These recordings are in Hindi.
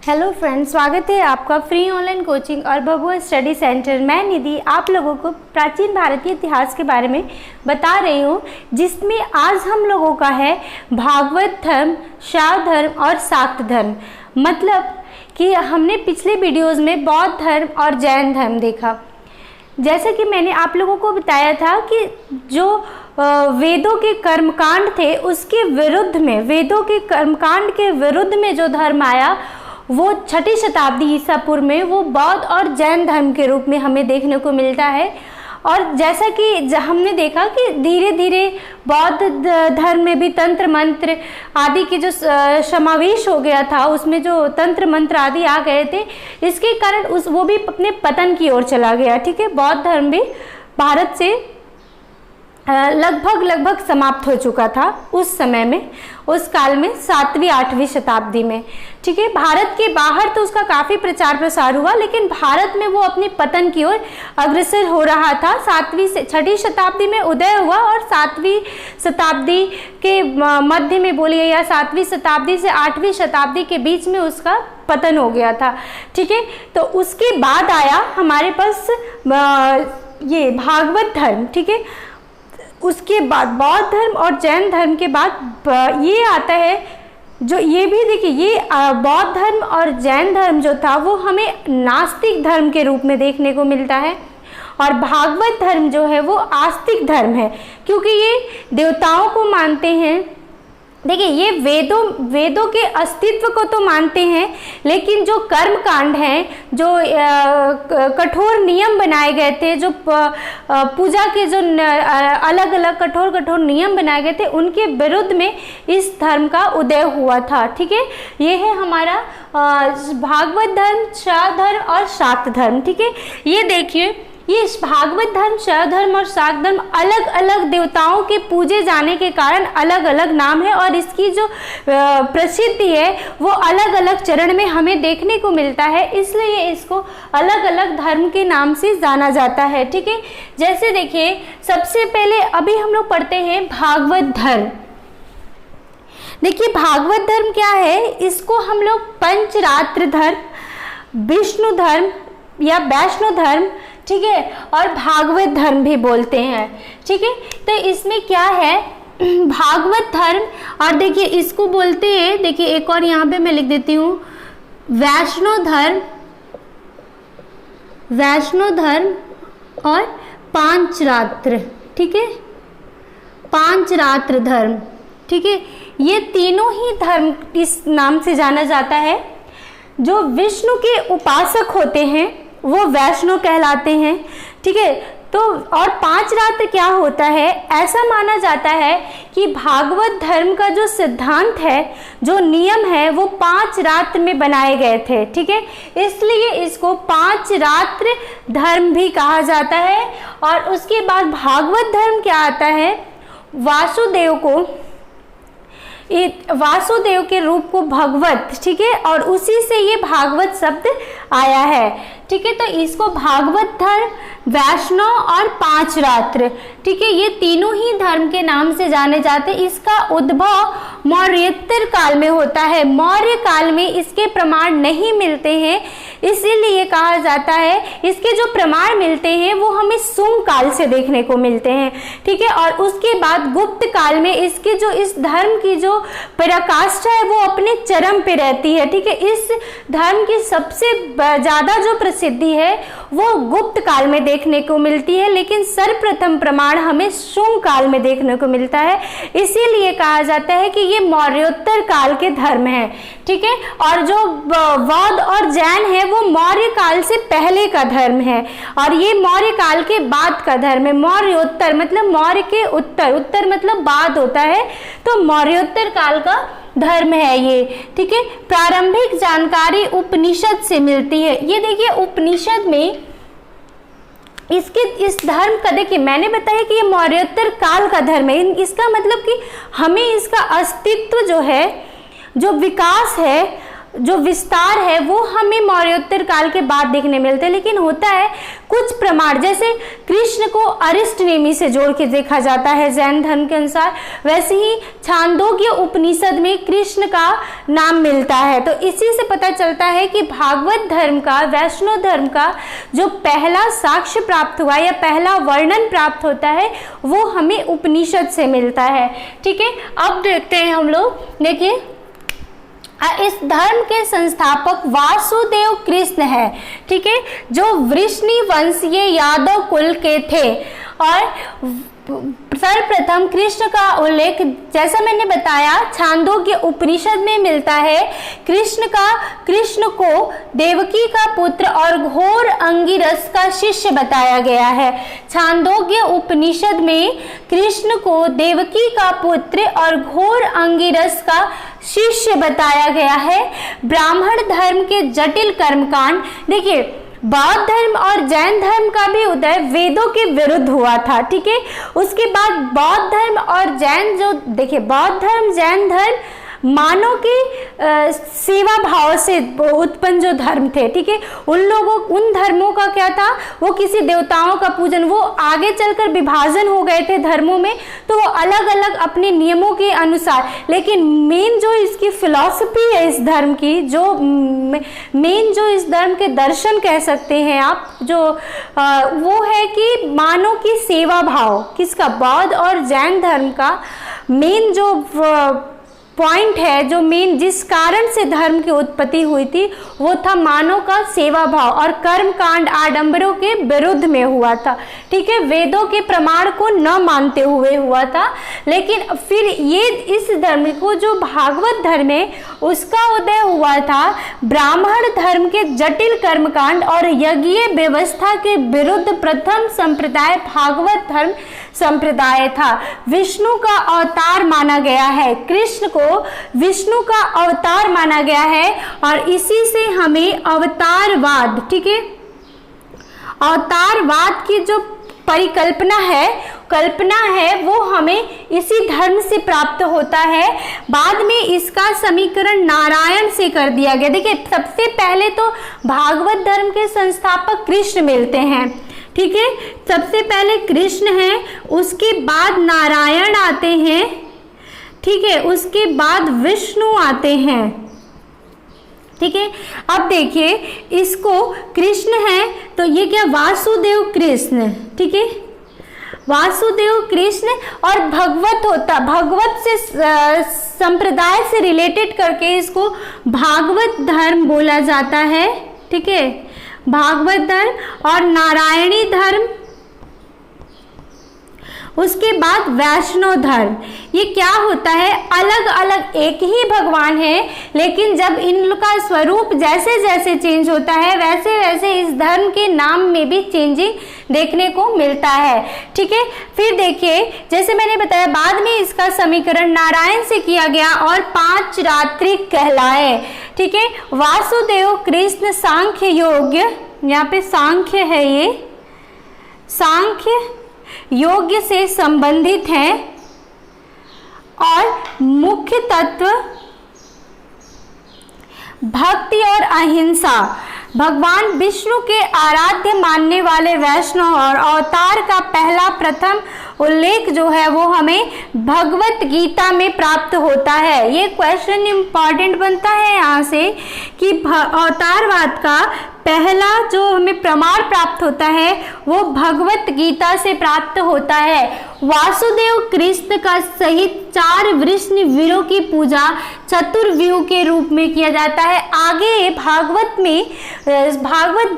हेलो फ्रेंड्स, स्वागत है आपका फ्री ऑनलाइन कोचिंग और बबुआ स्टडी सेंटर। मैं निधि आप लोगों को प्राचीन भारतीय इतिहास के बारे में बता रही हूँ, जिसमें आज हम लोगों का है भागवत धर्म, शैव धर्म और शाक्त धर्म। मतलब कि हमने पिछले वीडियोज़ में बौद्ध धर्म और जैन धर्म देखा। जैसे कि मैंने आप लोगों को बताया था कि जो वेदों के कर्मकांड थे उसके विरुद्ध में, वेदों के कर्मकांड के विरुद्ध में जो धर्म आया वो छठी शताब्दी ईसा पूर्व में वो बौद्ध और जैन धर्म के रूप में हमें देखने को मिलता है। और जैसा कि हमने देखा कि धीरे धीरे बौद्ध धर्म में भी तंत्र मंत्र आदि के जो समावेश हो गया था, उसमें जो तंत्र मंत्र आदि आ गए थे, इसके कारण वो भी अपने पतन की ओर चला गया। ठीक है, बौद्ध धर्म भी भारत से लगभग समाप्त हो चुका था उस समय में, उस काल में 7वीं 8वीं शताब्दी में। ठीक है, भारत के बाहर तो उसका काफ़ी प्रचार प्रसार हुआ, लेकिन भारत में वो अपने पतन की ओर अग्रसर हो रहा था। 7वीं से 6वीं शताब्दी में उदय हुआ और 7वीं शताब्दी के मध्य में बोलिए या 7वीं शताब्दी से 8वीं शताब्दी के बीच में उसका पतन हो गया था। ठीक है, तो उसके बाद आया हमारे पास ये भागवत धर्म। ठीक है, उसके बाद बौद्ध धर्म और जैन धर्म के बाद ये आता है, जो ये भी देखिए, ये बौद्ध धर्म और जैन धर्म जो था वो हमें नास्तिक धर्म के रूप में देखने को मिलता है। और भागवत धर्म जो है वो आस्तिक धर्म है, क्योंकि ये देवताओं को मानते हैं। देखिए, ये वेदों के अस्तित्व को तो मानते हैं, लेकिन जो कर्म कांड हैं, जो कठोर नियम बनाए गए थे, जो पूजा के जो अलग अलग कठोर नियम बनाए गए थे, उनके विरुद्ध में इस धर्म का उदय हुआ था। ठीक है, ये है हमारा भागवत धर्म, शैव धर्म और शाक्त धर्म। ठीक है, ये देखिए, ये भागवत धर्म, शैव धर्म और शाक्त धर्म अलग अलग देवताओं के पूजे जाने के कारण अलग अलग नाम है, और इसकी जो प्रसिद्धि है वो अलग अलग चरण में हमें देखने को मिलता है, इसलिए इसको अलग अलग धर्म के नाम से जाना जाता है। ठीक है, जैसे देखिए, सबसे पहले अभी हम लोग पढ़ते हैं भागवत धर्म। देखिए, भागवत धर्म क्या है, इसको हम लोग पंचरात्र धर्म, विष्णु धर्म या वैष्णो धर्म, ठीक है, और भागवत धर्म भी बोलते हैं। ठीक है, तो इसमें क्या है, भागवत धर्म, और देखिए इसको बोलते हैं, देखिए एक और यहाँ पे मैं लिख देती हूँ, वैष्णो धर्म और पांचरात्र। ठीक है, पांचरात्र धर्म। ठीक है, ये तीनों ही धर्म इस नाम से जाना जाता है। जो विष्णु के उपासक होते हैं वो वैष्णव कहलाते हैं। ठीक है, तो और पांच रात्र क्या होता है, ऐसा माना जाता है कि भागवत धर्म का जो सिद्धांत है, जो नियम है, वो 5 रात्र में बनाए गए थे। ठीक है, इसलिए इसको 5 रात्र धर्म भी कहा जाता है। और उसके बाद भागवत धर्म क्या आता है, वासुदेव के रूप को भगवत, ठीक है, और उसी से ये भागवत शब्द आया है। ठीक है, तो इसको भागवत धर्म, वैष्णव और 5 रात्र, ठीक है, ये तीनों ही धर्म के नाम से जाने जाते हैं। इसका उद्भव मौर्योत्तर काल में होता है। मौर्य काल में इसके प्रमाण नहीं मिलते हैं, इसीलिए कहा जाता है, इसके जो प्रमाण मिलते हैं वो हमें सुंग काल से देखने को मिलते हैं। ठीक है, और उसके बाद गुप्त काल में इसके जो इस धर्म की जो पराकाष्ठा है वो अपने चरम पे रहती है। ठीक है, इस धर्म की सबसे ज़्यादा जो प्रसिद्धि है वो गुप्त काल में देखने को मिलती है, लेकिन सर्वप्रथम प्रमाण हमें शुंग काल में देखने को मिलता है, इसीलिए कहा जाता है कि ये मौर्योत्तर काल के धर्म है। ठीक है, और जो बौद्ध और जैन है वो मौर्य काल से पहले का धर्म है, और ये मौर्य काल के बाद का धर्म है। मौर्योत्तर मतलब मौर्य के उत्तर, उत्तर मतलब बाद होता है, तो मौर्योत्तर काल का धर्म है ये। ठीक है, प्रारंभिक जानकारी उपनिषद से मिलती है। ये देखिए, उपनिषद में इस धर्म का, देखिए मैंने बताया कि ये मौर्योत्तर काल का धर्म है। इसका मतलब कि हमें इसका अस्तित्व जो है, जो विकास है, जो विस्तार है वो हमें मौर्योत्तर काल के बाद देखने मिलते हैं। लेकिन होता है कुछ प्रमाण, जैसे कृष्ण को अरिष्ट नेमि से जोड़ के देखा जाता है जैन धर्म के अनुसार, वैसे ही छांदोग्य उपनिषद में कृष्ण का नाम मिलता है। तो इसी से पता चलता है कि भागवत धर्म का, वैष्णव धर्म का जो पहला साक्ष्य प्राप्त हुआ या पहला वर्णन प्राप्त होता है वो हमें उपनिषद से मिलता है। ठीक है, अब देखते हैं हम लोग। देखिए, इस धर्म के संस्थापक वासुदेव कृष्ण है। ठीक है, जो वृष्णि वंशीय यादव कुल के थे। और सर्वप्रथम कृष्ण का उल्लेख, जैसा मैंने बताया, छांदोग्य उपनिषद में मिलता है। कृष्ण को देवकी का पुत्र और घोर अंगिरस का शिष्य बताया गया है। छांदोग्य उपनिषद में कृष्ण को देवकी का पुत्र और घोर अंगिरस का शिष्य बताया गया है। ब्राह्मण धर्म के जटिल कर्मकांड, देखिए बौद्ध धर्म और जैन धर्म का भी उदय वेदों के विरुद्ध हुआ था। ठीक है, उसके बाद बौद्ध धर्म और जैन, जो देखिए बौद्ध धर्म जैन धर्म मानव के सेवा भाव से उत्पन्न जो धर्म थे। ठीक है, उन धर्मों का क्या था, वो किसी देवताओं का पूजन, वो आगे चलकर विभाजन हो गए थे धर्मों में, तो वो अलग अलग अपने नियमों के अनुसार। लेकिन मेन जो इसकी फिलॉसफी है इस धर्म की, जो मेन जो इस धर्म के दर्शन कह सकते हैं आप, जो वो है कि मानव की सेवा भाव, किसका, बौद्ध और जैन धर्म का मेन जो पॉइंट है, जो मेन जिस कारण से धर्म की उत्पत्ति हुई थी, वो था मानव का सेवा भाव और कर्म कांड आडंबरों के विरुद्ध में हुआ था। ठीक है, वेदों के प्रमाण को न मानते हुए हुआ था। लेकिन फिर ये इस धर्म को, जो भागवत धर्म है, उसका उदय हुआ था ब्राह्मण धर्म के जटिल कर्मकांड और यज्ञीय व्यवस्था के विरुद्ध। प्रथम संप्रदाय भागवत धर्म संप्रदाय था। विष्णु का अवतार माना गया है, कृष्ण को विष्णु का अवतार माना गया है, और इसी से हमें अवतारवाद, ठीक है, अवतारवाद की जो परिकल्पना है वो हमें इसी धर्म से प्राप्त होता है। बाद में इसका समीकरण नारायण से कर दिया गया। देखिए, सबसे पहले तो भागवत धर्म के संस्थापक कृष्ण मिलते हैं। ठीक है, सबसे पहले कृष्ण हैं, उसके बाद नारायण आते हैं। ठीक है, उसके बाद विष्णु आते हैं। ठीक है, अब देखिए, इसको कृष्ण है तो ये क्या, वासुदेव कृष्ण। ठीक है, वासुदेव कृष्ण और भगवत होता, भगवत से संप्रदाय से रिलेटेड करके इसको भागवत धर्म बोला जाता है। ठीक है, भागवत धर्म और नारायणी धर्म, उसके बाद वैष्णव धर्म। ये क्या होता है, अलग अलग एक ही भगवान है, लेकिन जब इनका स्वरूप जैसे जैसे चेंज होता है वैसे वैसे इस धर्म के नाम में भी चेंजिंग देखने को मिलता है। ठीक है, फिर देखिए, जैसे मैंने बताया, बाद में इसका समीकरण नारायण से किया गया और 5 रात्रि कहलाए। ठीक है, वासुदेव कृष्ण सांख्य योग्य, यहाँ पे सांख्य है, ये सांख्य योग्य से संबंधित हैं और मुख्य तत्व भक्ति और अहिंसा। भगवान विष्णु के आराध्य मानने वाले वैष्णव और अवतार का पहला प्रथम उल्लेख जो है वो हमें भगवत गीता में प्राप्त होता है। ये क्वेश्चन इंपॉर्टेंट बनता है यहाँ से कि अवतारवाद का पहला जो हमें प्रमाण प्राप्त होता है वो भगवत गीता से प्राप्त होता है। वासुदेव कृष्ण का सहित 4 वृष्णि वीरों की पूजा चतुर्व्यूह के रूप में किया जाता है। आगे भागवत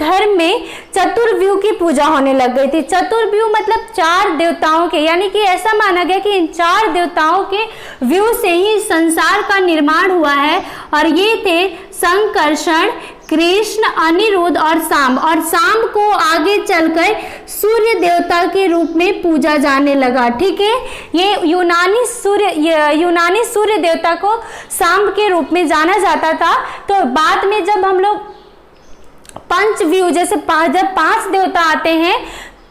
धर्म में चतुर्व्यूह की पूजा होने लग गई थी। चतुर्व्यूह मतलब 4 देवताओं के, यानी कि ऐसा माना गया कि इन 4 देवताओं के व्यू से ही संसार का निर्माण हुआ है, और ये थे संकर्षण, कृष्ण, अनिरुद्ध और शाम को आगे चलकर सूर्य देवता के रूप में पूजा जाने लगा। ठीक है, ये यूनानी सूर्य देवता को शाम के रूप में जाना जाता था। तो बाद में जब हम लोग पंचव्यूह, जैसे जब 5 देवता आते हैं,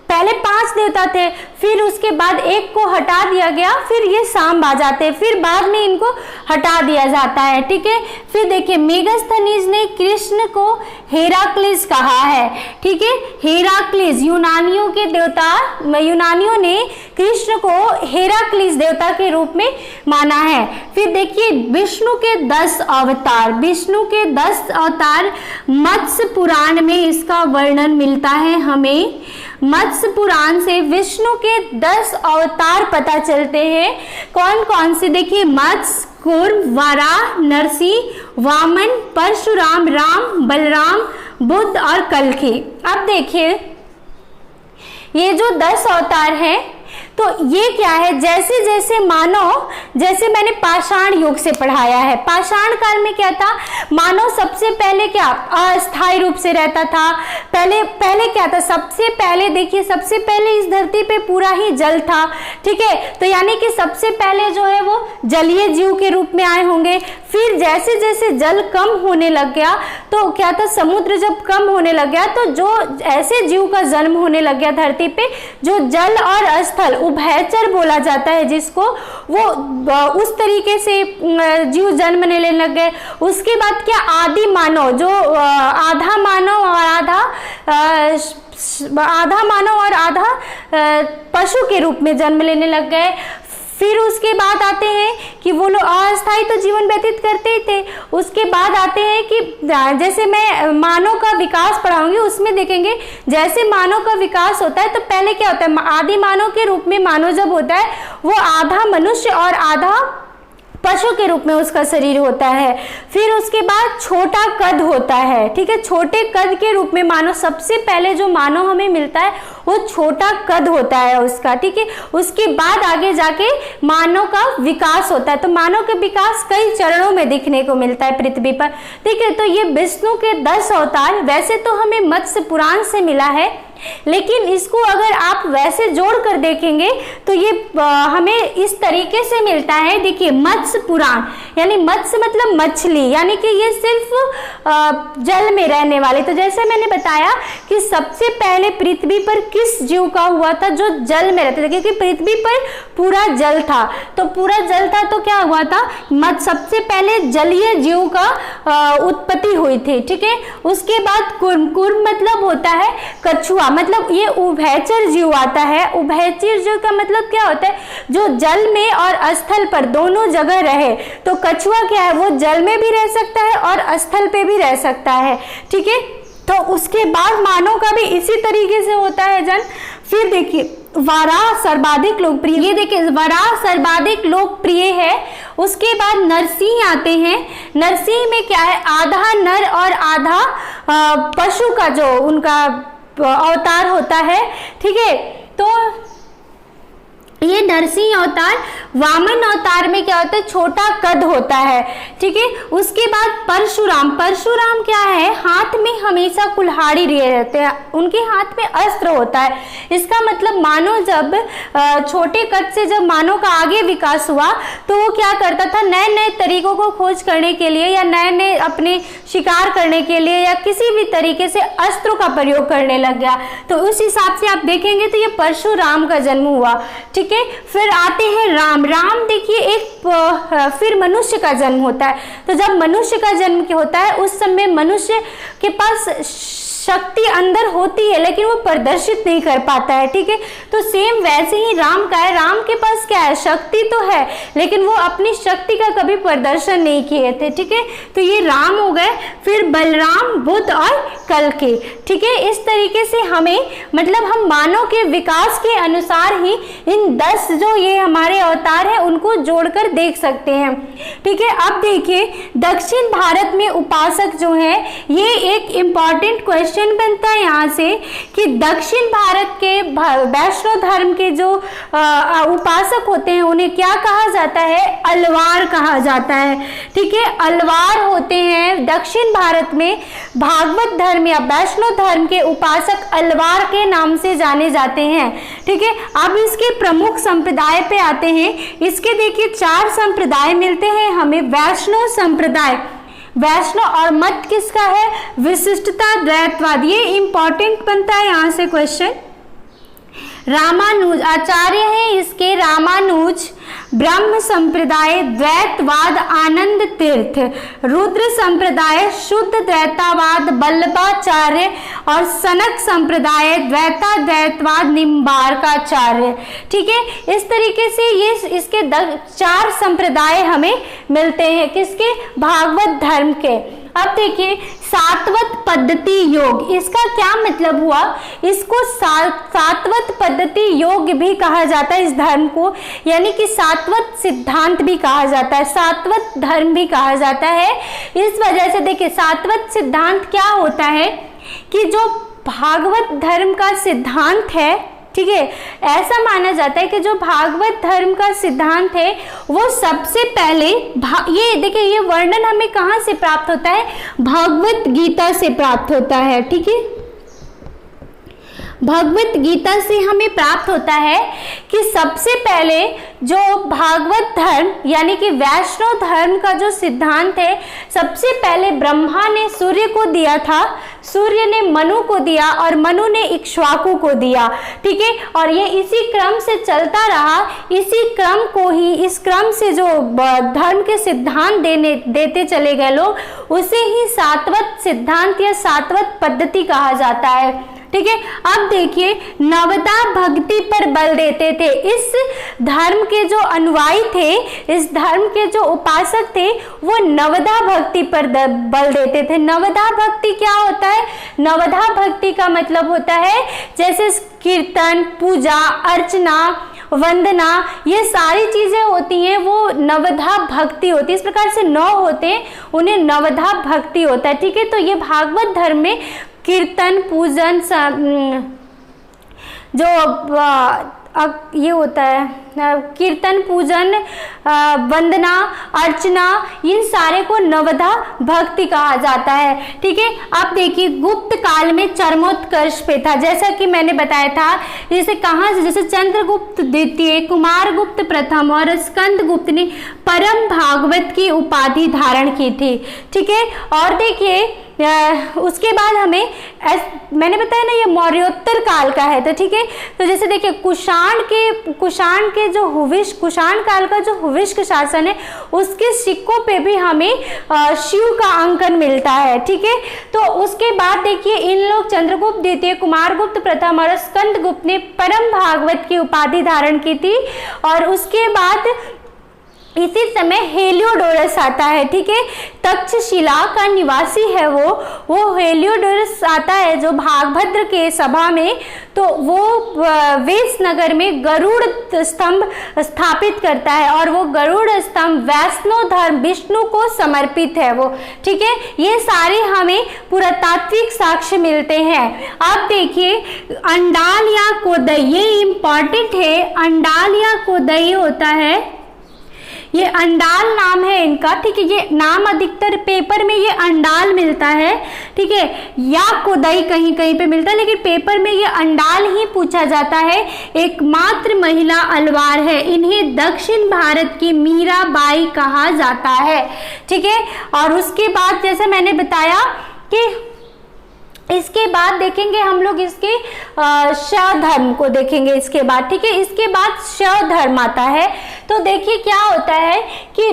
पहले 5 देवता थे, फिर उसके बाद एक को हटा दिया गया, फिर ये सांब आ जाते हैं, फिर बाद में इनको हटा दिया जाता है। ठीक है, फिर देखिए मेगास्थनीज ने कृष्ण को हेराक्लिस कहा है। ठीक है, हेराक्लिस यूनानियों के देवता, यूनानियों ने कृष्ण को हेराक्लिस देवता के रूप में माना है। फिर देखिए विष्णु के 10 अवतार, विष्णु के 10 अवतार मत्स्य पुराण में इसका वर्णन मिलता है हमें। मत्स्य पुराण से विष्णु के 10 अवतार पता चलते हैं। कौन कौन से, देखिए मत्स्य, कूर्म, वराह, नरसिंह, वामन, परशुराम, राम, बलराम, बुद्ध और कल्कि। अब देखिए ये जो 10 अवतार हैं तो ये क्या है, जैसे जैसे मानव, जैसे मैंने पाषाण युग से पढ़ाया है, पाषाण काल में क्या था, मानव सबसे पहले क्या अस्थायी रूप से रहता था। पहले क्या था, सबसे पहले देखिए, सबसे पहले इस धरती पे पूरा ही जल था। ठीक है, तो यानी कि सबसे पहले जो है वो जलीय जीव के रूप में आए होंगे। फिर जैसे जैसे जल कम होने लग गया तो क्या था, समुद्र जब कम होने लग गया तो जो ऐसे जीव का जन्म होने लग गया धरती पे जो जल और स्थल उभयचर बोला जाता है जिसको, वो उस तरीके से जीव जन्म लेने लग गए। उसके बाद क्या, आदि मानव, जो आधा मानव और आधा पशु के रूप में जन्म लेने लग गए। फिर उसके बाद आते हैं कि वो लोग अस्थायी तो जीवन व्यतीत करते ही थे। उसके बाद आते हैं कि जैसे मैं मानव का विकास पढ़ाऊंगी उसमें देखेंगे, जैसे मानव का विकास होता है तो पहले क्या होता है, आदि मानव के रूप में मानव जब होता है वो आधा मनुष्य और आधा पशु के रूप में उसका शरीर होता है। फिर उसके बाद छोटा कद होता है। ठीक है, छोटे कद के रूप में मानव, सबसे पहले जो मानव हमें मिलता है वो छोटा कद होता है उसका। ठीक है, उसके बाद आगे जाके मानव का विकास होता है। तो मानव का विकास कई चरणों में दिखने को मिलता है पृथ्वी पर। ठीक है, तो ये विष्णु के 10 अवतार वैसे तो हमें मत्स्य पुराण से मिला है, लेकिन इसको अगर आप वैसे जोड़ कर देखेंगे तो ये हमें इस तरीके से मिलता है। देखिए मत्स्य पुराण यानी मत्स्य मतलब मछली, यानी कि ये सिर्फ जल में रहने वाले। तो जैसे मैंने बताया कि सबसे पहले पृथ्वी पर किस जीव का हुआ था, जो जल में रहते थे, क्योंकि पृथ्वी पर पूरा जल था। तो पूरा जल था तो क्या हुआ था, सबसे पहले जलीय जीव का उत्पत्ति हुई थी। ठीक है, उसके बाद कुर्म मतलब होता है कछुआ, मतलब ये उभयचर जीव आता है। उभयचर जीव का मतलब क्या होता है, जो जल में और स्थल पर दोनों जगह रहे। तो कछुआ क्या है, वो जल में भी रह सकता है और स्थल पे भी रह सकता है। ठीक है, तो उसके बाद मानव का भी इसी तरीके से होता है जन। फिर देखिए वराह सर्वाधिक लोकप्रिय, ये देखिए वराह सर्वाधिक लोकप्रिय है। उसके बाद नरसिंह आते हैं। नरसिंह में क्या है, आधा नर और आधा पशु का जो उनका अवतार होता है। ठीक है, तो ये नरसिंह अवतार, वामन अवतार में क्या होता है, छोटा कद होता है। ठीक है, उसके बाद परशुराम, परशुराम क्या है, हाथ में हमेशा कुल्हाड़ी लिए रहते हैं, उनके हाथ में अस्त्र होता है। इसका मतलब मानव जब छोटे कद से जब मानव का आगे विकास हुआ तो वो क्या करता था, नए नए तरीकों को खोज करने के लिए या नए नए अपने शिकार करने के लिए या किसी भी तरीके से अस्त्रों का प्रयोग करने लग गया। तो उस हिसाब से आप देखेंगे तो ये परशुराम का जन्म हुआ। ठीक है, फिर आते हैं राम। राम देखिए एक फिर मनुष्य का जन्म होता है। तो जब मनुष्य का जन्म होता है उस समय मनुष्य के पास शक्ति अंदर होती है लेकिन वो प्रदर्शित नहीं कर पाता है। ठीक है, तो सेम वैसे ही राम का है, राम के पास क्या है, शक्ति तो है लेकिन वो अपनी शक्ति का कभी प्रदर्शन नहीं किए थे। ठीक है, तो ये राम हो गए। फिर बलराम, बुद्ध और कल्कि। ठीक है, इस तरीके से हमें मतलब हम मानव के विकास के अनुसार ही इन 10 जो ये हमारे अवतार हैं उनको जोड़कर देख सकते हैं। ठीक है, अब देखिए दक्षिण भारत में उपासक जो है, ये एक इम्पॉर्टेंट क्वेश्चन बनता है यहाँ से कि दक्षिण भारत के वैष्णव धर्म के जो उपासक होते हैं उन्हें क्या कहा जाता है, अलवार कहा जाता है। ठीक है, अलवार होते हैं दक्षिण भारत में भागवत धर्म या वैष्णव धर्म के उपासक अलवार के नाम से जाने जाते हैं। ठीक है, अब इसके प्रमुख संप्रदाय पे आते हैं। इसके देखिए 4 संप्रदाय मिलते हैं हमें। वैष्णव संप्रदाय, वैष्णव और मत किसका है, विशिष्टता द्वैतवाद। ये इंपॉर्टेंट बनता है यहाँ से क्वेश्चन। रामानुज आचार्य हैं इसके रामानुज, ब्रह्म संप्रदाय द्वैतवाद आनंद तीर्थ, रुद्र संप्रदाय शुद्ध द्वैतावाद वल्लभाचार्य और सनक संप्रदाय द्वैतवाद निम्बार्काचार्य। ठीक है, इस तरीके से ये इसके 4 संप्रदाय हमें मिलते हैं किसके, भागवत धर्म के। अब देखिए सात्वत पद्धति योग, इसका क्या मतलब हुआ, इसको सात्वत पद्धति योग भी कहा जाता है इस धर्म को, यानी कि सात्वत सिद्धांत भी कहा जाता है, सात्वत धर्म भी कहा जाता है। इस वजह से देखिए सात्वत सिद्धांत क्या होता है कि जो भागवत धर्म का सिद्धांत है, ठीक है, ऐसा माना जाता है कि जो भागवत धर्म का सिद्धांत है वो सबसे पहले ये देखिए ये वर्णन हमें कहाँ से प्राप्त होता है, भगवत गीता से प्राप्त होता है। ठीक है, भगवत गीता से हमें प्राप्त होता है कि सबसे पहले जो भागवत धर्म यानी कि वैष्णव धर्म का जो सिद्धांत है, सबसे पहले ब्रह्मा ने सूर्य को दिया था, सूर्य ने मनु को दिया और मनु ने इक्ष्वाकु को दिया। ठीक है, और ये इसी क्रम से चलता रहा, इसी क्रम को ही, इस क्रम से जो धर्म के सिद्धांत देते चले गए लोग, उसे ही सात्वत सिद्धांत या सात्वत पद्धति कहा जाता है। ठीक है, अब देखिए नवदा भक्ति पर बल देते थे, इस धर्म के जो अनुयायी थे, इस धर्म के जो उपासक थे, वो नवदा भक्ति पर बल देते थे। नवदा भक्ति क्या होता है, नवदा भक्ति का मतलब होता है जैसे कीर्तन, पूजा, अर्चना, वंदना, ये सारी चीजें होती हैं, वो नवधा भक्ति होती है। इस प्रकार से 9 होते हैं, उन्हें नवधा भक्ति होता है। ठीक है, तो ये भागवत धर्म में कीर्तन, पूजन, जो ये होता है कीर्तन, पूजन, वंदना, अर्चना, इन सारे को नवधा भक्ति कहा जाता है। ठीक है, अब देखिए गुप्त काल में चरमोत्कर्ष पे था, जैसा कि मैंने बताया था, जैसे कहाँ से, जैसे चंद्रगुप्त द्वितीय, कुमारगुप्त प्रथम और स्कंदगुप्त ने परम भागवत की उपाधि धारण की थी। ठीक है, और देखिए उसके बाद हमें मैंने बताया ना ये मौर्योत्तर काल का है, तो ठीक है, तो जैसे देखिए कुषाण के जो कुषाण काल का जो हुविष्क शासन है, उसके सिक्कों पे भी हमें शिव का अंकन मिलता है। ठीक है, तो उसके बाद देखिए इन लोग चंद्रगुप्त द्वितीय, कुमारगुप्त प्रथम और स्कंदगुप्त ने परम भागवत की उपाधि धारण की थी। और उसके बाद इसी समय हेलियोडोरस आता है। ठीक है, तक्षशिला का निवासी है वो हेलियोडोरस आता है जो भागभद्र के सभा में, तो वो वेश नगर में गरुड़ स्तंभ स्थापित करता है और वो गरुड़ स्तंभ वैष्णव धर्म विष्णु को समर्पित है वो। ठीक है, ये सारे हमें पुरातात्विक साक्ष्य मिलते हैं। अब देखिए अंडाल या कोदई, ये इंपॉर्टेंट है, अंडाल या कोदई होता है, ये अंडाल नाम है इनका। ठीक है, ये नाम अधिकतर पेपर में ये अंडाल मिलता है, ठीक है, या कोदई कहीं कहीं पे मिलता है, लेकिन पेपर में ये अंडाल ही पूछा जाता है। एकमात्र महिला अलवार है, इन्हें दक्षिण भारत की मीराबाई कहा जाता है। ठीक है, और उसके बाद जैसे मैंने बताया कि इसके बाद देखेंगे हम लोग इसके शैव धर्म को देखेंगे इसके बाद। ठीक है, इसके बाद शैव धर्म आता है। तो देखिए क्या होता है कि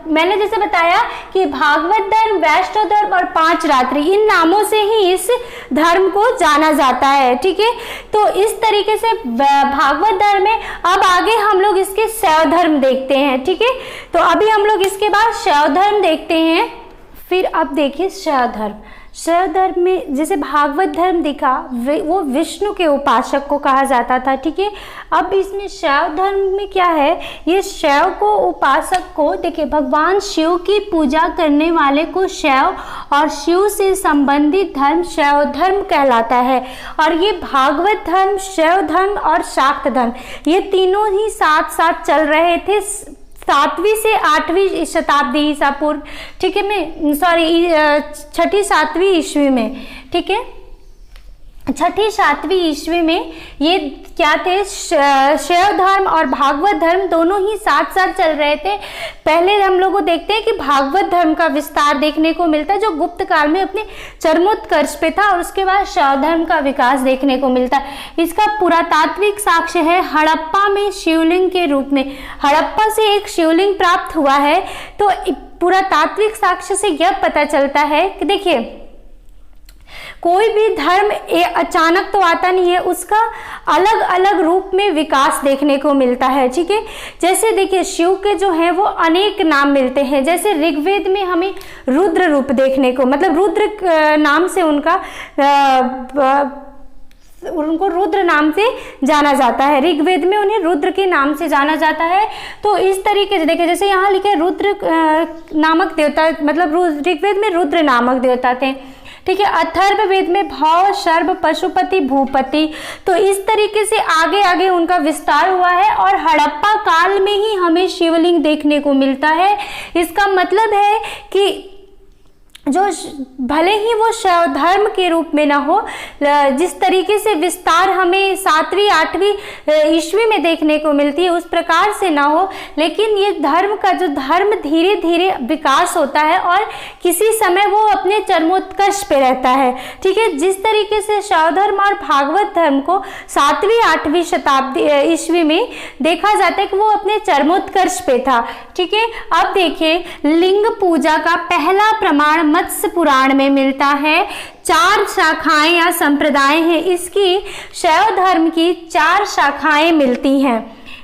मैंने जैसे बताया कि भागवत धर्म, वैष्णव धर्म और 5 रात्रि, इन नामों से ही इस धर्म को जाना जाता है। ठीक है, तो इस तरीके से भागवत धर्म में अब आगे हम लोग इसके शैव धर्म देखते हैं। ठीक है, तो अभी हम लोग इसके बाद शैव धर्म देखते हैं। फिर अब देखिए शैव धर्म। शैव धर्म में जैसे भागवत धर्म दिखा, वो विष्णु के उपासक को कहा जाता था। ठीक है, अब इसमें शैव धर्म में क्या है, ये शैव को उपासक को देखिए भगवान शिव की पूजा करने वाले को शैव और शिव से संबंधित धर्म शैव धर्म कहलाता है। और ये भागवत धर्म, शैव धर्म और शाक्त धर्म, ये तीनों ही साथ साथ चल रहे थे 7वीं से 8वीं शताब्दी ईसा पूर्व। ठीक है, 6ठी 7वीं ईस्वी में। ठीक है, छठी सातवीं ईस्वी में ये क्या थे, शैव धर्म और भागवत धर्म दोनों ही साथ साथ चल रहे थे। पहले हम लोग को देखते हैं कि भागवत धर्म का विस्तार देखने को मिलता है जो गुप्त काल में अपने चरमोत्कर्ष पे था, और उसके बाद शैव धर्म का विकास देखने को मिलता है। इसका पुरातात्विक साक्ष्य है हड़प्पा में शिवलिंग के रूप में। हड़प्पा से एक शिवलिंग प्राप्त हुआ है, तो पुरातात्विक साक्ष्य से यह पता चलता है कि देखिए कोई भी धर्म अचानक तो आता नहीं है, उसका अलग अलग रूप में विकास देखने को मिलता है। ठीक है, जैसे देखिए शिव के जो है वो अनेक नाम मिलते हैं। जैसे ऋग्वेद में हमें रुद्र रूप देखने को, मतलब रुद्र नाम से उनको रुद्र नाम से जाना जाता है। ऋग्वेद में उन्हें रुद्र के नाम से जाना जाता है। तो इस तरीके से देखिए, जैसे यहाँ लिखे रुद्र नामक देवता, मतलब ऋग्वेद में रुद्र नामक देवता थे। ठीक है, अथर्ववेद में भव सर्व पशुपति भूपति। तो इस तरीके से आगे आगे उनका विस्तार हुआ है, और हड़प्पा काल में ही हमें शिवलिंग देखने को मिलता है। इसका मतलब है कि जो भले ही वो शैव धर्म के रूप में ना हो, जिस तरीके से विस्तार हमें 7वीं 8वीं ईस्वी में देखने को मिलती है उस प्रकार से ना हो, लेकिन ये धर्म का जो धर्म धीरे धीरे विकास होता है और किसी समय वो अपने चरमोत्कर्ष पे रहता है। ठीक है, जिस तरीके से शैव धर्म और भागवत धर्म को 7वीं 8वीं शताब्दी ईस्वी में देखा जाता है कि वो अपने चरमोत्कर्ष पे था। ठीक है, अब देखिए लिंग पूजा का पहला प्रमाण मत्स्य पुराण में मिलता है। 4 शाखाएं या संप्रदाय हैं, इसकी शैव धर्म की 4 शाखाएं मिलती हैं।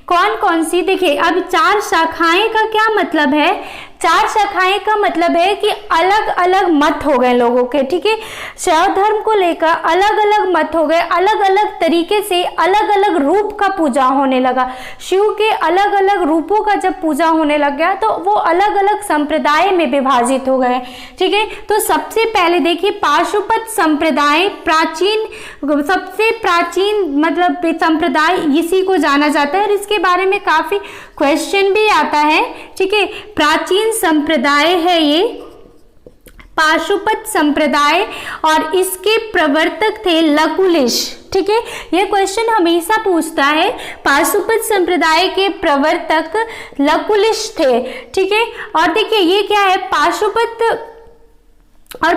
कौन कौन सी, देखिए अब 4 शाखाएं का क्या मतलब है। 4 शाखाएं का मतलब है कि अलग अलग मत हो गए लोगों के। ठीक है, शैव धर्म को लेकर अलग अलग मत हो गए, अलग अलग तरीके से अलग अलग रूप का पूजा होने लगा। शिव के अलग अलग रूपों का जब पूजा होने लग गया तो वो अलग अलग संप्रदाय में विभाजित हो गए। ठीक है, तो सबसे पहले देखिए पाशुपत संप्रदाय सबसे प्राचीन मतलब संप्रदाय इसी को जाना जाता है, और इसके बारे में काफी क्वेश्चन भी आता है। ठीक है, प्राचीन संप्रदाय है ये पाशुपत संप्रदाय, और इसके प्रवर्तक थे लकुलिश। ठीक है, ये क्वेश्चन हमेशा पूछता है। पाशुपत संप्रदाय के प्रवर्तक लकुलिश थे। ठीक है, और देखिए ये क्या है, पाशुपत और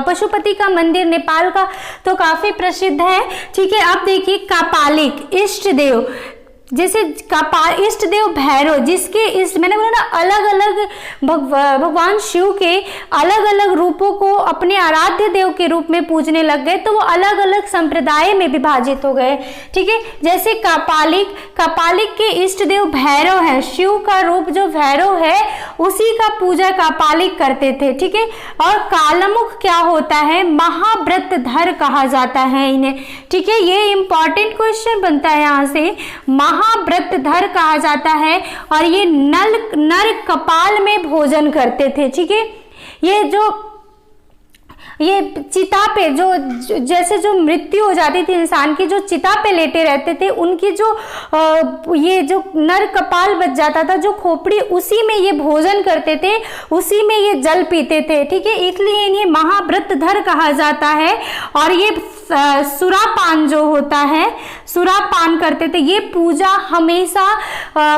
पशुपति का मंदिर नेपाल का तो काफी प्रसिद्ध है। ठीक है, अब देखिए कापालिक इष्ट देव, जैसे इष्ट देव भैरव, जिसके इष्ट मैंने बोला ना अलग अलग भगवान शिव के अलग अलग रूपों को अपने आराध्य देव के रूप में पूजने लग गए, तो वो अलग अलग संप्रदाय में विभाजित हो गए। ठीक है, जैसे कापालिक के इष्ट देव भैरव है, शिव का रूप जो भैरव है उसी का पूजा कापालिक करते थे। ठीक है, और कालमुख क्या होता है, महाव्रतधर कहा जाता है इन्हें। ठीक है, ये इंपॉर्टेंट क्वेश्चन बनता है यहाँ से, महाव्रतधर कहा जाता है, और ये नर कपाल में भोजन करते थे। ठीक है, ये चिता पे जैसे जो मृत्यु हो जाती थी इंसान की, जो चिता पे लेटे रहते थे, उनकी ये जो नर कपाल बच जाता था, जो खोपड़ी, उसी में ये भोजन करते थे, उसी में ये जल पीते थे। ठीक है, इसलिए इन्हें महाव्रतधर कहा जाता है। और ये सुरापान जो होता है, सुरापान करते थे। ये पूजा हमेशा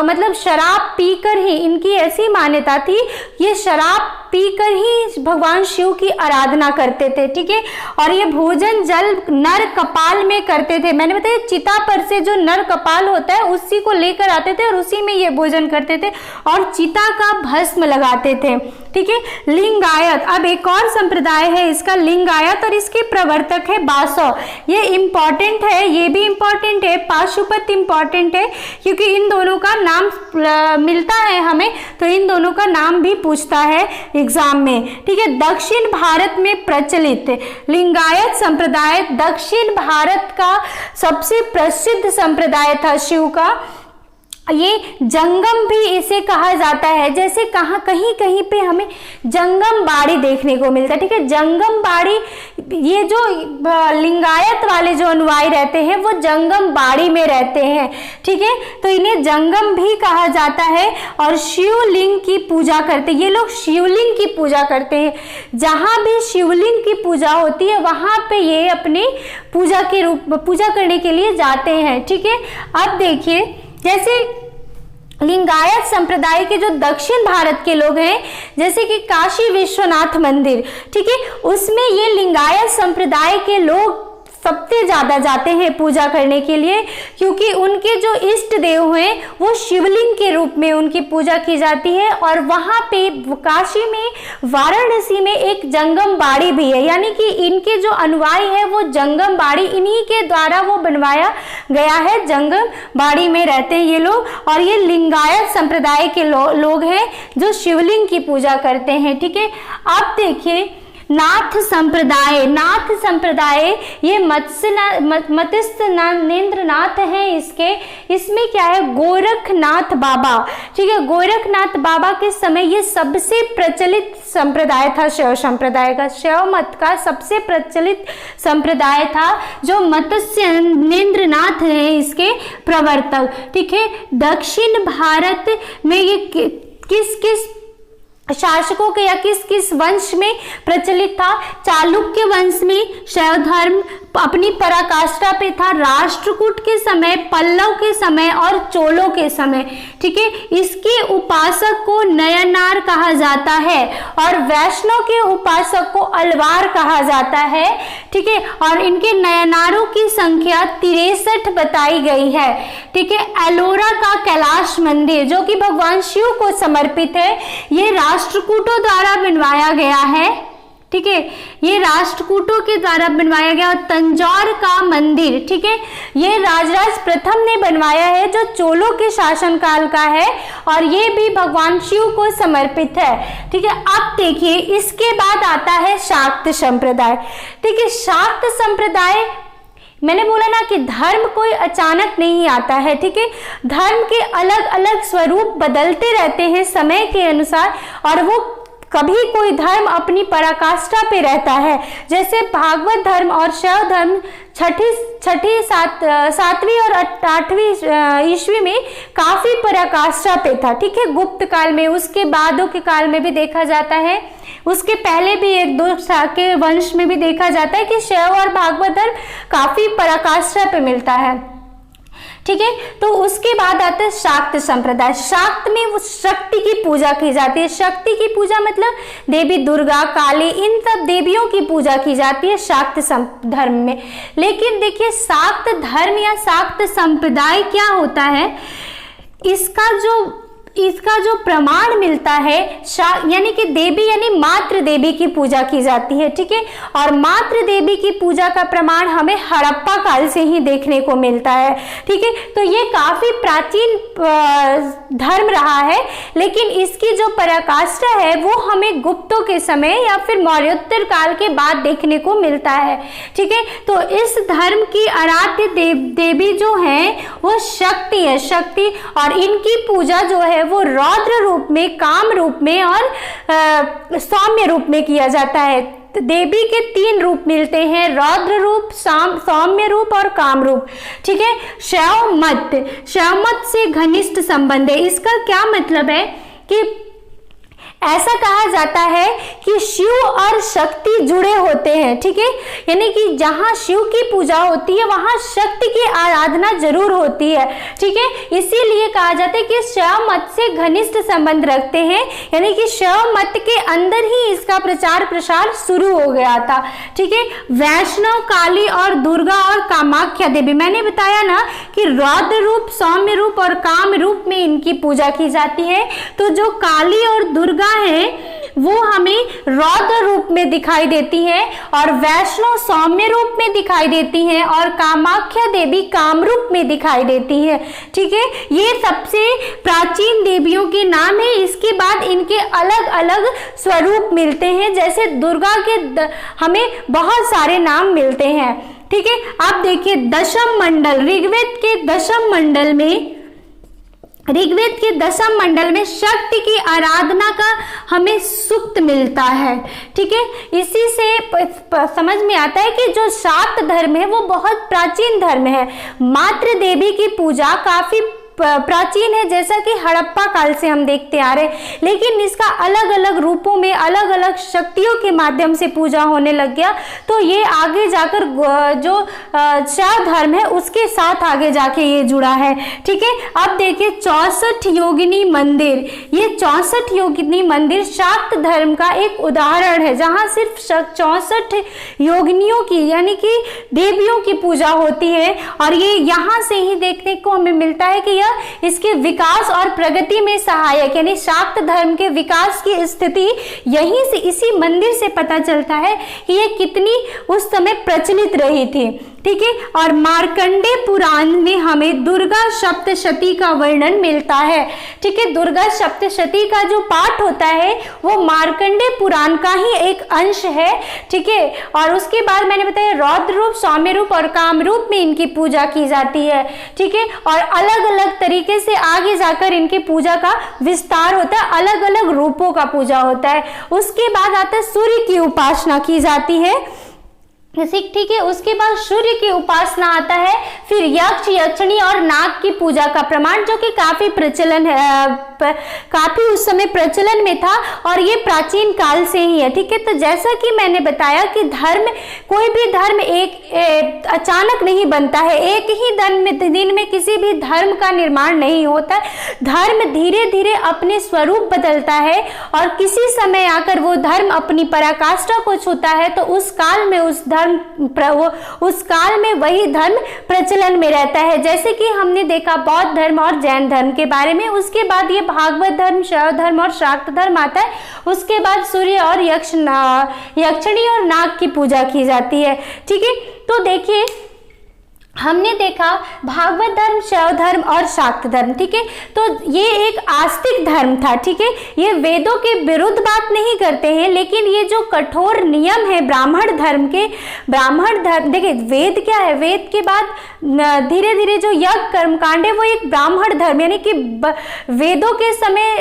मतलब शराब पीकर ही, इनकी ऐसी मान्यता थी, ये शराब पीकर ही भगवान शिव की आराधना करते थे। ठीक है, और ये भोजन जल नर कपाल में करते थे। मैंने बताया चिता पर से जो नर कपाल होता है उसी को लेकर आते थे और उसी में ये भोजन करते थे, और चिता का भस्म लगाते थे। ठीक है, लिंगायत, अब एक और संप्रदाय है इसका लिंगायत, और इसके प्रवर्तक है बासव। ये इंपॉर्टेंट है, ये भी इंपॉर्टेंट है, पाशुपत इंपॉर्टेंट है, क्योंकि इन दोनों का नाम मिलता है हमें, तो इन दोनों का नाम भी पूछता है एग्जाम में। ठीक है, दक्षिण भारत में प्रचलित लिंगायत संप्रदाय दक्षिण भारत का सबसे प्रसिद्ध संप्रदाय था शिव का। ये जंगम भी इसे कहा जाता है। जैसे कहीं कहीं पे हमें जंगम बाड़ी देखने को मिलता है, ठीक है। जंगम बाड़ी, ये जो लिंगायत वाले जो अनुयायी रहते हैं वो जंगम बाड़ी में रहते हैं, ठीक है। तो इन्हें जंगम भी कहा जाता है और शिवलिंग की पूजा करते हैं। ये लोग शिवलिंग की पूजा करते हैं। जहां भी शिवलिंग की पूजा होती है वहां पे ये अपनी पूजा करने के लिए जाते हैं, ठीक है। अब देखिए, जैसे लिंगायत संप्रदाय के जो दक्षिण भारत के लोग हैं, जैसे कि काशी विश्वनाथ मंदिर, ठीक है, उसमें ये लिंगायत संप्रदाय के लोग सबसे ज्यादा जाते हैं पूजा करने के लिए, क्योंकि उनके जो इष्ट देव हैं वो शिवलिंग के रूप में उनकी पूजा की जाती है। और वहां पे काशी में, वाराणसी में एक जंगम बाड़ी भी है, यानी कि इनके जो अनुयायी है वो जंगम बाड़ी इन्हीं के द्वारा वो बनवाया गया है। जंगम बाड़ी में रहते हैं ये लोग, और ये लिंगायत संप्रदाय के लोग हैं जो शिवलिंग की पूजा करते हैं, ठीक है। अब देखिए नाथ संप्रदाय ये मत्स्येंद्र नाथ है। इसमें क्या है, गोरखनाथ बाबा, ठीक है। गोरखनाथ बाबा के समय ये सबसे प्रचलित संप्रदाय था, शैव संप्रदाय का, शैव मत का सबसे प्रचलित संप्रदाय था, जो मत्स्येंद्र नाथ है इसके प्रवर्तक, ठीक है। दक्षिण भारत में ये किस शासकों के या किस वंश में प्रचलित था? चालुक्य वंश में शैव धर्म अपनी पराकाष्ठा पे था, राष्ट्रकूट के समय, पल्लव के समय और चोलों के समय, ठीक है। इसके उपासक को नयनार कहा जाता है और वैष्णव के उपासक को अलवार कहा जाता है, ठीक है। और इनके नयनारों की संख्या 63 बताई गई है, ठीक है। एलोरा का कैलाश मंदिर जो कि भगवान शिव को समर्पित है, ये राष्ट्रकूटों द्वारा बनवाया गया है, ठीक है। ये राष्ट्रकूटों के द्वारा बनवाया गया। और तंजौर का मंदिर, ठीक है, ये राजराज प्रथम ने बनवाया है जो चोलों के शासनकाल का है और ये भी भगवान शिव को समर्पित है, ठीक है। अब देखिए इसके बाद आता है शाक्त संप्रदाय, ठीक है। शाक्त संप्रदाय, मैंने बोला ना कि धर्म कोई अचानक नहीं आता है, ठीक है। धर्म के अलग अलग स्वरूप बदलते रहते हैं समय के अनुसार, और वो कभी कोई धर्म अपनी पराकाष्ठा पे रहता है। जैसे भागवत धर्म और शैव धर्म छठी, सातवीं और 8वीं ईस्वी में काफी पराकाष्ठा पे था, ठीक है, गुप्त काल में। उसके बादों के काल में भी देखा जाता है, उसके पहले भी 1-2 के वंश में भी देखा जाता है कि शैव और भागवत धर्म काफी पराकाष्ठा पे मिलता है, ठीक है। तो उसके बाद आता है शाक्त संप्रदाय। शाक्त में वो शक्ति की पूजा की जाती है। शक्ति की पूजा मतलब देवी दुर्गा, काली, इन सब देवियों की पूजा की जाती है शाक्त धर्म में। लेकिन देखिए शाक्त धर्म या शाक्त संप्रदाय क्या होता है, इसका जो प्रमाण मिलता है, यानी कि देवी यानी मातृ देवी की पूजा की जाती है, ठीक है। और मातृ देवी की पूजा का प्रमाण हमें हड़प्पा काल से ही देखने को मिलता है, ठीक है। तो ये काफी प्राचीन धर्म रहा है, लेकिन इसकी जो पराकाष्ठा है वो हमें गुप्तों के समय या फिर मौर्योत्तर काल के बाद देखने को मिलता है, ठीक है। तो इस धर्म की आराध्य देवी जो है वो शक्ति है, शक्ति, और इनकी पूजा जो है वो रौद्र रूप में, काम रूप में और सौम्य रूप में किया जाता है। तो देवी के 3 रूप मिलते हैं, रौद्र रूप, सौम्य रूप और काम रूप, ठीक है। शैव मत से घनिष्ठ संबंध है। इसका क्या मतलब है कि ऐसा कहा जाता है कि शिव और शक्ति जुड़े होते हैं, ठीक है। यानी कि जहां शिव की पूजा होती है वहां शक्ति की आराधना जरूर होती है, ठीक है। इसीलिए कहा जाता है कि शैव मत से घनिष्ठ संबंध रखते हैं, यानी कि शैव मत के अंदर ही इसका प्रचार प्रसार शुरू हो गया था, ठीक है। वैष्णव, काली और दुर्गा और कामाख्या देवी, मैंने बताया ना कि रौद्र रूप, सौम्य रूप और काम रूप में इनकी पूजा की जाती है। तो जो काली और दुर्गा है वो हमें रौद्र रूप में दिखाई देती है और वैष्णव सौम्य रूप में दिखाई देती है और कामाख्या देवी काम रूप में दिखाई देती है, ठीक है। ये सबसे प्राचीन देवियों के नाम है। इसके बाद इनके अलग अलग स्वरूप मिलते हैं, जैसे दुर्गा के हमें बहुत सारे नाम मिलते हैं, ठीक है। आप देखिए दशम मंडल, ऋग्वेद के दशम मंडल में ऋग्वेद के 10वें मंडल में शक्ति की आराधना का हमें सूक्त मिलता है। ठीक है, इसी से समझ में आता है कि जो शाक्त धर्म है वो बहुत प्राचीन धर्म है। मातृ देवी की पूजा काफी प्राचीन है, जैसा कि हड़प्पा काल से हम देखते आ रहे हैं, लेकिन इसका अलग अलग रूपों में अलग अलग शक्तियों के माध्यम से पूजा होने लग गया। तो ये आगे जाकर जो शैव धर्म है उसके साथ आगे जाके ये जुड़ा है। ठीक है, अब देखिए 64 योगिनी मंदिर, ये 64 योगिनी मंदिर शाक्त धर्म का एक उदाहरण है, जहां सिर्फ 64 योगिनियों की यानी कि देवियों की पूजा होती है। और ये यहाँ से ही देखने को हमें मिलता है कि इसके विकास और प्रगति में सहायक, यानी शाक्त धर्म के विकास की स्थिति यहीं से, इसी मंदिर से पता चलता है कि ये कितनी उस समय प्रचलित रही थी। ठीक है, और मार्कंडे पुराण में हमें दुर्गा सप्तशती का वर्णन मिलता है। ठीक है, दुर्गा सप्तशती का जो पाठ होता है वो मार्कंडे पुराण का ही एक अंश है। ठीक है, और उसके बाद मैंने बताया रौद्र रूप, सौम्य रूप और काम रूप में इनकी पूजा की जाती है। ठीक है, और अलग अलग तरीके से आगे जाकर इनकी पूजा का विस्तार होता है, अलग अलग रूपों का पूजा होता है। उसके बाद आता है सूर्य की उपासना की जाती है। ठीक है, उसके बाद सूर्य की उपासना आता है, फिर यक्ष, यक्षिणी और नाग की पूजा का प्रमाण, जो कि काफी प्रचलन है, काफी उस समय प्रचलन में था और ये प्राचीन काल से ही है। ठीक है, तो जैसा कि मैंने बताया कि धर्म, कोई भी धर्म एक अचानक नहीं बनता है, एक ही दिन में किसी भी धर्म का निर्माण नहीं होता। धर्म धीरे धीरे अपने स्वरूप बदलता है और किसी समय आकर वो धर्म अपनी पराकाष्ठा को छूता है, तो उस काल में उस काल में वही धर्म प्रचलन में रहता है। जैसे कि हमने देखा बौद्ध धर्म और जैन धर्म के बारे में, उसके बाद ये भागवत धर्म, शैव धर्म और शाक्त धर्म आता है। उसके बाद सूर्य और यक्षिणी और नाग की पूजा की जाती है। ठीक है, तो देखिए हमने देखा भागवत धर्म, शैव धर्म और शाक्त धर्म। ठीक है, तो ये एक आस्तिक धर्म था। ठीक है, ये वेदों के विरुद्ध बात नहीं करते हैं, लेकिन ये जो कठोर नियम है ब्राह्मण धर्म के, ब्राह्मण धर्म, देखिए वेद क्या है, वेद के बाद धीरे धीरे जो यज्ञ कर्मकांड है वो एक ब्राह्मण धर्म, यानी कि वेदों के समय,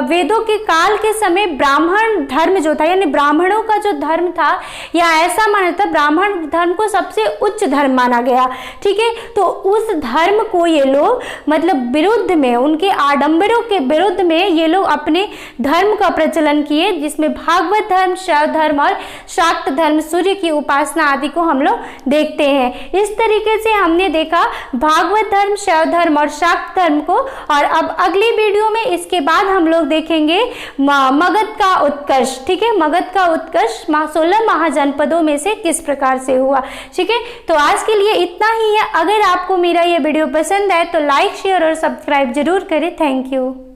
वेदों के काल के समय ब्राह्मण धर्म जो था, यानी ब्राह्मणों का जो धर्म था, या ऐसा माना था ब्राह्मण धर्म को सबसे उच्च धर्म माना गया। ठीक है, तो उस धर्म को ये लोग मतलब विरुद्ध में, उनके आडंबरों के विरुद्ध में ये लोग अपने धर्म का प्रचलन किए, जिसमें भागवत धर्म, शैव धर्म और शाक्त धर्म, सूर्य की उपासना आदि को हम लोग देखते हैं। इस तरीके से हमने देखा भागवत धर्म, शैव धर्म और शाक्त धर्म को। और अब अगली वीडियो में इसके बाद हम लोग देखेंगे मगध का उत्कर्ष। ठीक है, मगध का उत्कर्ष 16 महाजनपदों में से किस प्रकार से हुआ। ठीक है, तो आज के लिए इतना ही है। अगर आपको मेरा ये वीडियो पसंद आए तो लाइक, शेयर और सब्सक्राइब जरूर करें। Thank you.